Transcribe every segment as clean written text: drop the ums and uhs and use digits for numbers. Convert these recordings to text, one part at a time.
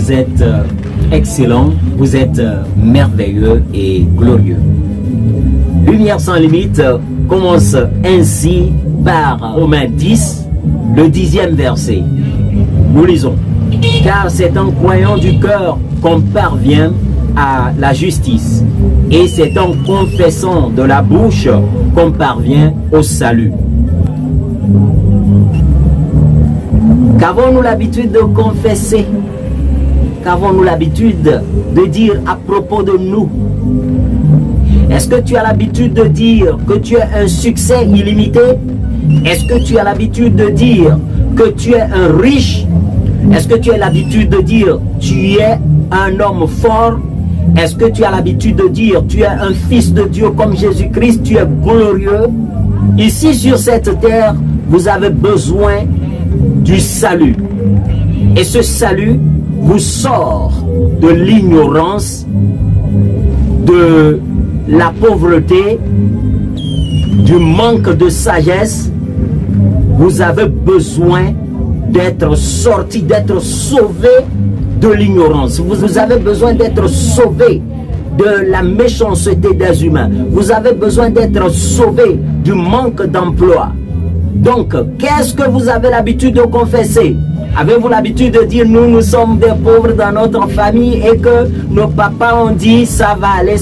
vous êtes excellent, vous êtes merveilleux et glorieux. Lumière sans limite commence ainsi par Romains 10, le 10e verset. Nous lisons. Car c'est en croyant du cœur qu'on parvient à la justice, et c'est en confessant de la bouche qu'on parvient au salut. Qu'avons-nous l'habitude de confesser? Qu'avons-nous l'habitude de dire à propos de nous? Est-ce que tu as l'habitude de dire que tu es un succès illimité? Est-ce que tu as l'habitude de dire que tu es un riche? Est-ce que tu as l'habitude de dire que tu es un homme fort? Est-ce que tu as l'habitude de dire que tu es un fils de Dieu comme Jésus-Christ? Tu es glorieux? Ici sur cette terre, vous avez besoin du salut. Et ce salut vous sort de l'ignorance, de la pauvreté, du manque de sagesse. Vous avez besoin d'être sorti, d'être sauvé de l'ignorance. Vous avez besoin d'être sauvé de la méchanceté des humains. Vous avez besoin d'être sauvé du manque d'emploi. Donc, qu'est-ce que vous avez l'habitude de confesser? Avez-vous l'habitude de dire nous sommes des pauvres dans notre famille et que nos papas ont dit ça va aller,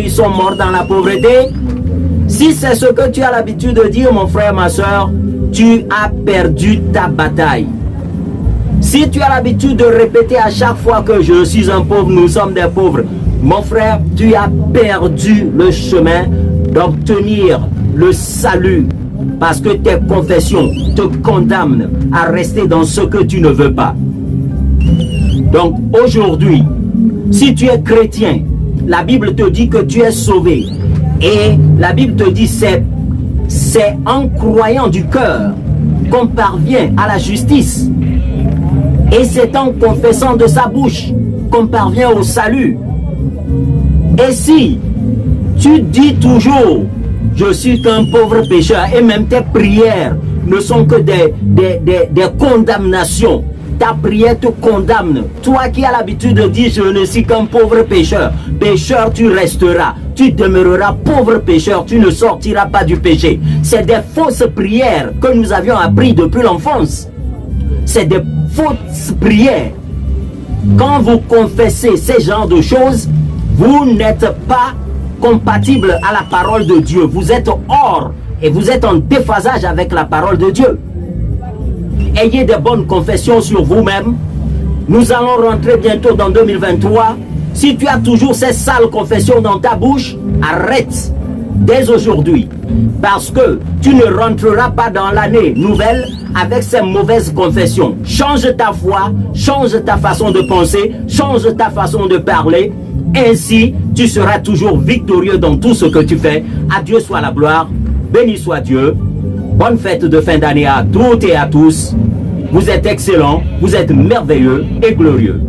ils sont morts dans la pauvreté? Si c'est ce que tu as l'habitude de dire, mon frère, ma soeur, tu as perdu ta bataille. Si tu as l'habitude de répéter à chaque fois que je suis un pauvre, nous sommes des pauvres, mon frère, tu as perdu le chemin d'obtenir le salut. Parce que tes confessions te condamnent à rester dans ce que tu ne veux pas. Donc aujourd'hui, si tu es chrétien, la Bible te dit que tu es sauvé. Et la Bible te dit c'est en croyant du cœur qu'on parvient à la justice. Et c'est en confessant de sa bouche qu'on parvient au salut. Et si tu dis toujours je suis qu'un pauvre pécheur, et même tes prières ne sont que des condamnations. Ta prière te condamne. Toi qui as l'habitude de dire je ne suis qu'un pauvre pécheur, pécheur tu resteras, tu demeureras pauvre pécheur, tu ne sortiras pas du péché. C'est des fausses prières que nous avions appris depuis l'enfance. C'est des fausses prières. Quand vous confessez ces genres de choses, vous n'êtes pas compatible à la parole de Dieu. Vous êtes hors et vous êtes en déphasage avec la parole de Dieu. Ayez de bonnes confessions sur vous-même. Nous allons rentrer bientôt dans 2023. Si tu as toujours ces sales confessions dans ta bouche, arrête dès aujourd'hui. Parce que tu ne rentreras pas dans l'année nouvelle avec ces mauvaises confessions. Change ta foi, change ta façon de penser, change ta façon de parler. Ainsi, tu seras toujours victorieux dans tout ce que tu fais. À Dieu soit la gloire. Béni soit Dieu. Bonne fête de fin d'année à toutes et à tous. Vous êtes excellents, vous êtes merveilleux et glorieux.